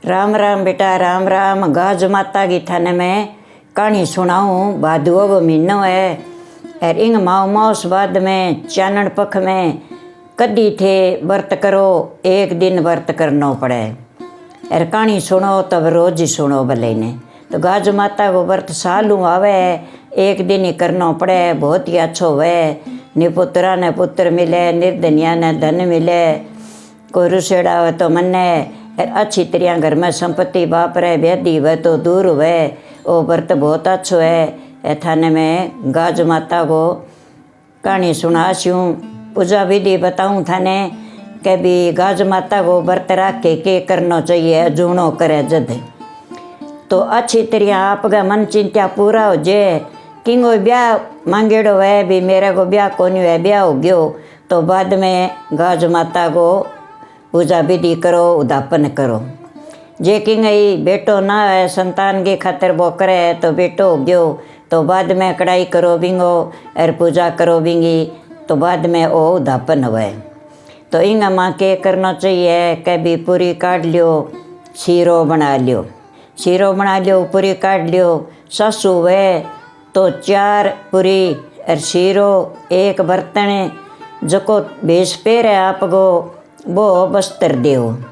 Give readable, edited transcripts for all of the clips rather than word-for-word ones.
राम राम बेटा, राम राम। गाज माता की थाने में कहानी सुनाऊँ। भादुओ को महीनो है और इंग माओ मास बाद में चानन पख में कदी थे व्रत करो, एक दिन व्रत करना पड़े। और कहानी सुनो तब रोज ही सुनो भले ने। तो गाज माता को व्रत सालू आवे, एक दिन ही करना पड़े। बहुत ही अच्छो हुए। निपुत्रा ने पुत्र मिले, निर्धनिया ने धन मिले, कोई रुसेड़ा हो तो मन्ने, अच्छी तरह घर में संपत्ति बाप रहे, व्याधि हुए तो दूर हुए। वो व्रत बहुत अच्छो है। थाने में गाज माता को कहानी सुनाशूँ, पूजा विधि बताऊँ थाने के भी गाज माता को व्रत रख के करना चाहिए। जूणो करे जद तो अच्छी तरह आपका मन चिंता पूरा हो जाए। किंगो ब्याह मांगेड़ो है भी मेरे को ब्याह कोनी है, ब्याह हो गयो तो बाद में गाज माता को पूजा विधि करो, उदापन करो। जे किंग बेटो ना है संतान के खातिर वो करे तो बेटो हो गयो तो बाद में कढ़ाई करो बिंगो और पूजा करो बिंगी तो बाद में वो उदापन हुए। तो इंगा माँ के करना चाहिए कि भी पूरी काट लियो, शीरो बना लियो, शीरो बना लियो, पूरी काट लियो। सासू हुए तो 4 पूरी और शीरो, एक बर्तन जको भेस पेर है आपको वो वस्त्र देव।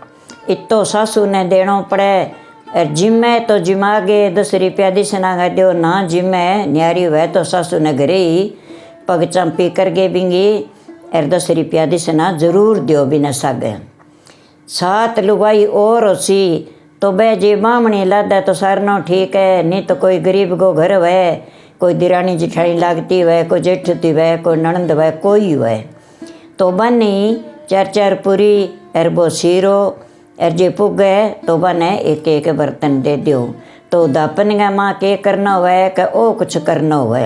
इतो सासू ने देना पड़े। और जिम्मे तो जिमागे 10 रुपया दिसना का दो ना, जिम्मे न्यारी हुए तो सासू ने घरे ही पग चंपी करके बिंगी और 10 रुपया दिसना जरूर दो बिना सागे। 7 लुगाई और होसी तो बे जी बामणी लादा तो सारनो ठीक है, नहीं तो कोई गरीब को घर हुए, कोई दिरानी जिठानी लागती हुए, कोई जेठती हुए, कोई ननंद हुए, कोई हुए तो बनी 4 पूरी और वो शीरो और जे पुगे तो बने एक बर्तन दे दो। तो दापन का माँ के करना हुआ कि ओ कुछ करना हुआ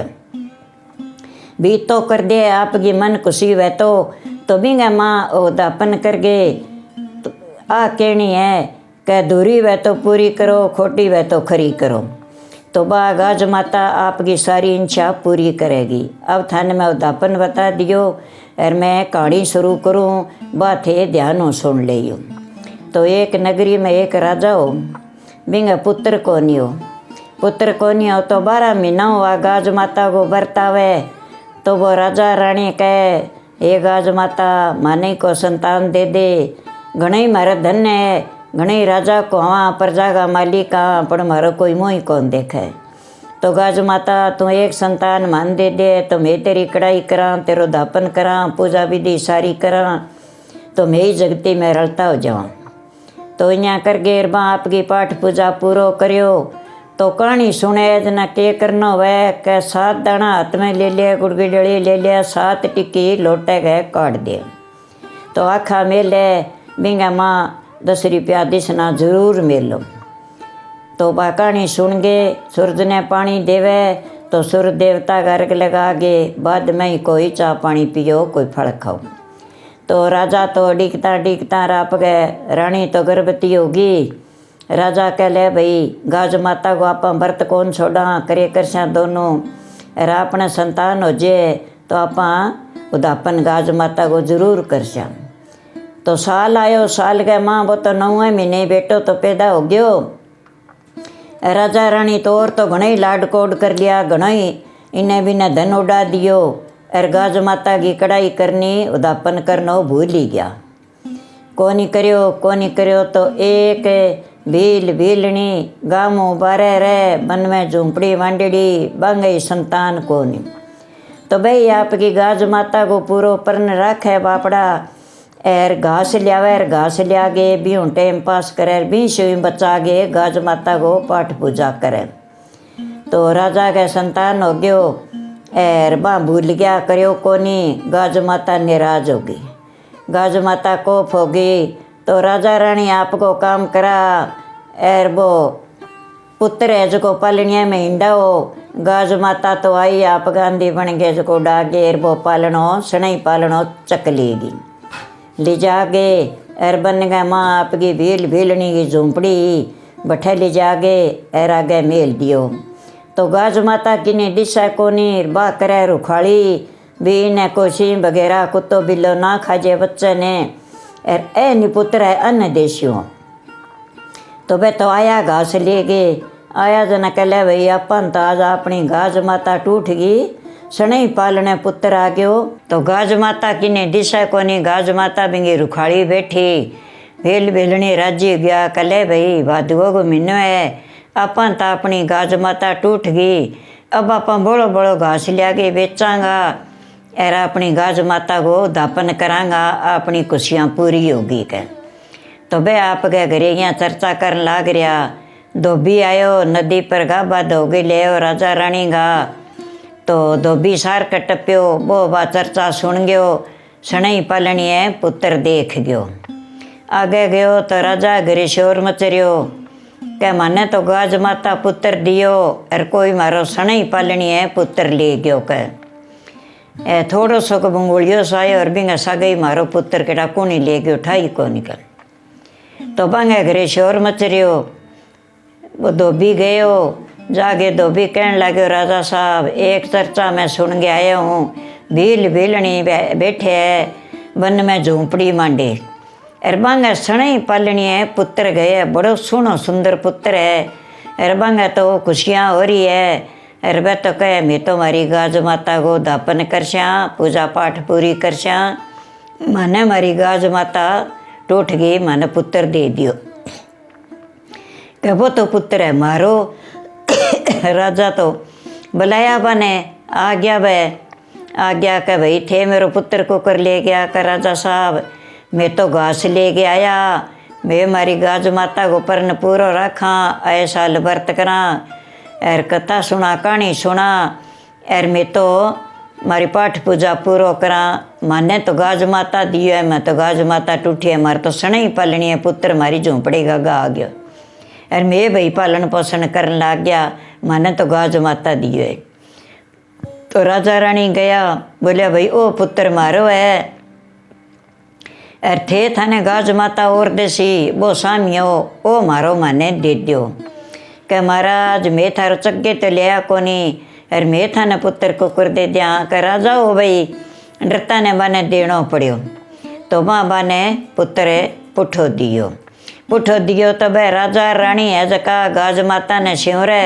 भी तो कर दे। आपकी मन खुशी हुए तो बिंगा माँ ओ दापन कर गए तो आ कहनी है कि दूरी वह तो पूरी करो, खोटी वह तो खरी करो। तो बा गाज माता आपकी सारी इच्छा पूरी करेगी। अब थाने में उदापन बता दियो और मैं कहानी शुरू करूँ, बातें ध्यान सुन लियो। तो एक नगरी में एक राजा हो, बिंग पुत्र को नहीं हो, पुत्र को नहीं हो तो 12 महीना हुआ गाज माता को बरतावे। तो वो राजा रानी कहे, हे गाज माता माने को संतान दे दे, घणे मारा धन है, घणे राजा को हाँ प्रजा का मालिक हाँ, पर मारो कोई मोही कौन देखे। तो गाज माता तू एक संतान मान दे दे तो मैं तेरी कढ़ाई करा, तेरो दापन करा, पूजा विधि सारी करा तो मैं ही जगती में रलता हो जाऊँ। तो यहाँ कर गेर बा आपकी पाठ पूजा पूरो करियो। तो कहानी सुने जना के करना हुआ कि 7 दाना हाथ में ले लिया, गुड़गी डली ले लिया, 7 टिक्की लोटे गए काट दिए। तो आखा मेले बिंगा माँ 10 रुपया दिसना जरूर मेलो। तो बा कहानी सुन गए, सूरज ने पानी देवे तो सूर्य देवता का अर्घ लगा गे, बाद में ही कोई चाह पानी पियो, कोई फल खाओ। तो राजा तो डिगता राप गए, रानी तो गर्भवती होगी। राजा कह ले भाई गाज माता को आप व्रत कौन छोड़ा, करे करसा दोनों और अपने संतान हो जाए तो आप उदापन गाज माता को जरूर करसा। तो साल आयो, साल के माँ वो तो 9वें महीने बेटो तो पैदा हो गयो। राजा रानी तो और तो घना ही लाड कोड कर लिया, घना ही इन्हें बिना धन उड़ा दियो और गाज माता की कढ़ाई करनी, उदापन करना भूल ही गया। कोनी करियो तो एक भील भीलनी गामो बारे रहे, बन में झूंपड़ी वांडड़ी बंगई संतान कोनी। तो भाई आपकी गाज माता को पूरो पर्ण रखे बापड़ा और घास लियावे और घास लिया गे भी टाइम पास करे, भी सुई बचा गे गाज माता को पाठ पूजा करे। तो राजा के संतान हो गयो और बा भूल गया करियो कोनी, गाज माता निराज होगी, गाज माता कोप होगी। तो राजा रानी आपको काम करा और वो पुत्र है जो पालनिया में हिंडा हो। गाज माता तो आई आप गांधी बन गए जो डागे वो पालनो सनई पालनो चक लेगी ले जागे और बन गए माँ आपकी भील भीलनी की झूंपड़ी बैठे ले जागे और आगे मेल दियो। तो गाज माता की ने दिशा कोनी बा करे रुखाड़ी भी ने कोशी वगैरह कुत्तो बिल्लो ना खाजे बच्चे ने और ए निपुत्र है अन्य देशियों। तो वे तो आया घास ले गए। आया जना कहले भाई अपन तो आज अपनी गाज माता टूट गई, सनई पालने पुत्र आ गयो। तो गाज माता किने दिशा कोनी, गाज माता बिंगी रुखाड़ी बैठी। वेल वेलणी राज्य गया, कहले भाई भादुओ को महीनो है, अपन तो अपनी गाज माता टूट गई, अब अपन बड़ो बड़ो घास लिया के बेचांगा और अपनी गाज माता को दापन करांगा, अपनी खुशियाँ पूरी होगी के। तो बे आप गए घरे यहाँ चर्चा करन लाग रहा। धोबी आयो, नदी पर गाबा धोगे ले राजा रानी गा। तो धोबी सार कटप्यो, वो बा चर्चा सुन गयो, सनई पालनी है पुत्र देख गयो। आगे गयो तो राजा घरे शोर मचरियो के माने तो गाज माता पुत्र दियो और कोई मारो सनई पालनी है पुत्र ले गयो के। ए थोड़ो सो को बंगोलियो सायो और बिंगा सागई मारो पुत्र केड़ा कोनी ले गयो, ठाई को निकल। तो बांगे घरे शोर मचरियो। वो धोबी गयो, जाके धोबी कहने लगे राजा साहब एक चर्चा मैं सुन के आया हूँ, भील भीलनी बैठे है वन में झोंपड़ी मांडे और बांगे सनई पालनी है पुत्र गए, बड़ो सुनो सुंदर पुत्र है और बांगे तो खुशियाँ हो रही है। और वह तो कहे मैं तो मारी गाज माता को दापन करशा, पूजा पाठ पूरी करशा, माने मारी गाज माता टूट गई, माने पुत्र दे दियो। कह वो तो पुत्र है मारो। राजा तो बुलाया बने, आ गया वह, आ गया कह भाई थे मेरे पुत्र को कर ले गया। कर राजा साहब मैं तो घास ले के आया, मैं मारी गाज माता को पर्ण पूरा रखा, ऐसा व्रत करा और कथा सुना, कहानी सुना और मैं तो मारी पाठ पूजा पूरा करा, माने तो गाज माता दियो है, मैं तो गाज माता टूटी है, मारे तो सनई पालनी है पुत्र मारी झोंपड़ी गा आ गयो और मैं भाई पालन पोषण करने लग गया, माने तो गाज माता दियो है। तो राजा रानी गया, बोलिया भाई ओ पुत्र मारो है और थे थाने गाज माता और देसी वो सामियो ओ मारो माने दे दियो। कह महाराज मैं थारो चक्के तो लिया कोनी और मैं थाने पुत्र को कर दे दिया। कह राजा हो भाई डरता ने बाने देनो पड़ियो। तो माँ बाने पुत्र पुठो दियो। पुठो दियो तो भाई राजा रानी है जका गाज माता ने शिवरे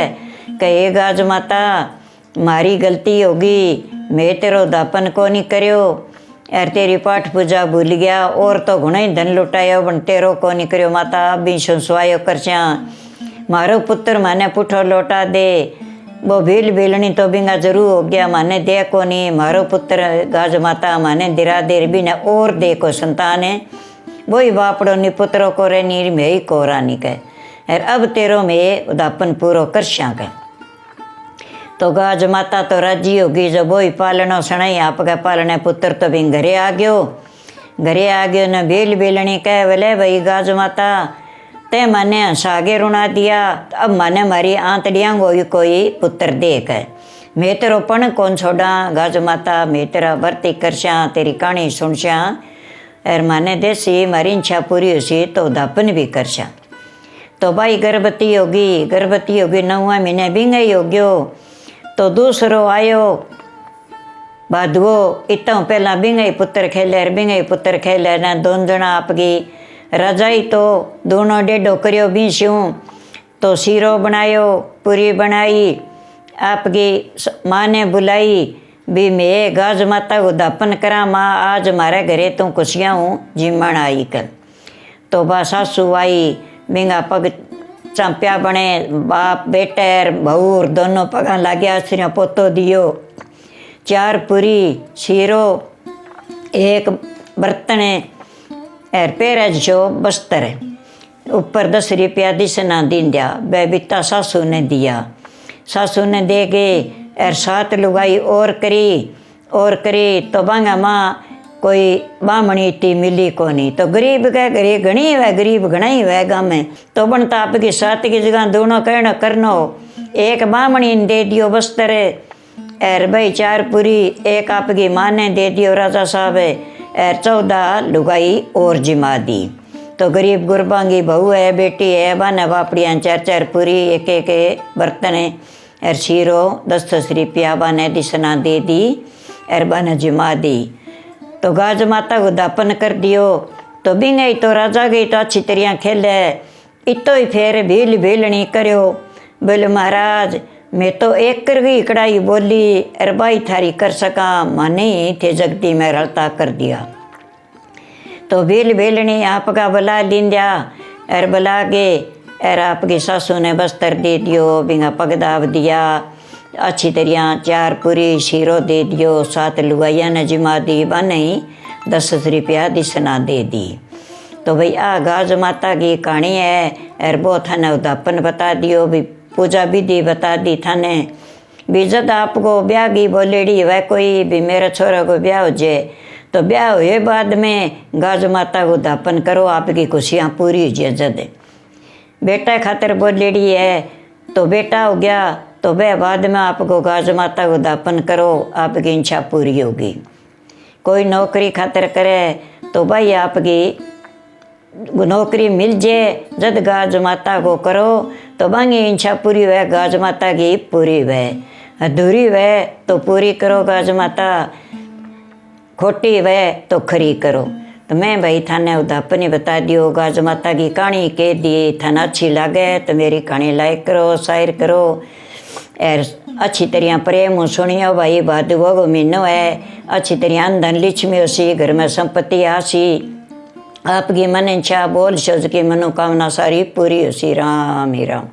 कह ये गाज माता मारी गलती होगी, मैं तेरो दापन को नहीं करियो और तेरी पाठ पूजा भूल गया और तो घणा ही धन लुटायो पण तेरो को नहीं करियो माता, अभी सुनसवायो करचा, मारो पुत्र माने पुठो लौटा दे। वो भील भीलनी तो बिंगा जरूर हो गया, माने दे को नहीं, मारो पुत्र गाज माता माने दिरा देर भी ने और दे को संतान है, वही बापड़ो नि पुत्रों को रे नी में ही कोरा नहीं कह और अब तेरो में उदापन पूरो कर कह। तो गाज माता तो राजी होगी, जब वही पालनो सणाई आपका पालने पुत्र तो भी घरे आ गयो न बेल बेलनी कह बोले भाई गाज माता ते माने सागे रुना दिया, अब माने मारी आंतड़ियाँ कोई पुत्र दे कह, मैं तेरो पण कौन छोड़ा गाज माता, मैं तेरा भर्ती करशा, तेरी कहानी सुनशा और माने देसी मारी इच्छा पूरी होसी तो दापन भी करशा। तो भाई गर्भवती होगी 9वां महीने बिंगई हो गयो। तो दूसरो आयो भादवो, इतना पहला बिंगई पुत्र खेले ना दोन जना आपकी रजाई तो दोनों डेढ़ो करियो बीस्यूं। तो सीरो बनायो, पूरी बनाई, आपकी माँ ने बुलाई भी मैं गाज माता को दापन करा, माँ आज हमारे घरे तू खुशियाँ हूँ जिमण आई कर। तो बा सासू आई, बिंगा पग चांप्या बने, बाप बेटे बहूर दोनों पगा लाग्या, सिर पोतो दियो, 4 पूरी सीरो, 1 बर्तन और पैर जो बस्तर, ऊपर 10 रुपया दिसना दिन दिया, बेबिता सासू ने दिया, सासू ने दे गए और 7 लुगाई और करी तो बांगा माँ कोई बामणी इतनी मिली को नहीं। तो गरीब के घरे घनी है, गरीब घना ही है गाँव में, तो बनता आपकी 7 की जगह दोनों कहना करनो, 1 बामणी दे दियो बस्तर और भाई 4 पूरी 1 आपकी माँ ने दे दियो राजा साहब और 14 लुगाई और जिमा दी। तो गरीब गुरबांगी बहू है, बेटी है, बाने बापड़ियाँ 4 पूरी 1 बर्तन और सीरो 10 रुपया बाने दिसना दे दी और बाने जिमा दी। तो गाज माता को दापन कर दियो। तो बिंगई तो राजा गई तो अच्छी तरह खेले, इतो ही फिर भील भीलनी करो। बोले महाराज मैं तो एक कर गई कड़ाई बोली अरे भाई थारी कर सका माने थे जगती में रलता कर दिया। तो भील भीलनी आपका बुला लिंदा अर बुला के अर आपकी सासू ने बस्तर दे दियो, बिंगा पगदाव दिया, अच्छी तरह 4 पूरी शीरो दे दियो, 7 लुगाइया ने जिमा दी, नहीं 10 रुपया दिसना दे दी। तो भाई आ गाज माता की कहानी है। और वो थाने उदापन बता दियो, भी पूजा विधि बता दी थाने। भी जब आपको ब्याह की बोलेड़ी वह कोई भी मेरे छोरे को ब्याह हो जाए तो ब्याह हुए बाद में गाज माता को दापन करो, आपकी खुशियाँ पूरी हो जाए। जद बेटा खातर बोलेड़ी है तो बेटा हो गया तो वह बाद में आपको गाज माता को दापन करो, आपकी इच्छा पूरी होगी। कोई नौकरी खातर करे तो भाई आपकी नौकरी मिल जाए, जद गाज माता को करो तो बांगी इच्छा पूरी हुए, गाज माता की पूरी हुए। अधूरी हुए तो पूरी करो गाज माता, खोटी हुए तो खरी करो। तो मैं भाई थाने उदापनी बता दियो, गाज माता की कहानी कह दी। थाना अच्छी लागे तो मेरी कहानी लाइक करो, शायर करो और अच्छी तरह प्रेम सुनियो। भाई भादुओ को महीनो है, अच्छी तरह धन लक्ष्मी होसी, घर में संपत्ति आसी, आपकी मन इच्छा बोल सोच की मनोकामना सारी पूरी होसी। राम ही राम।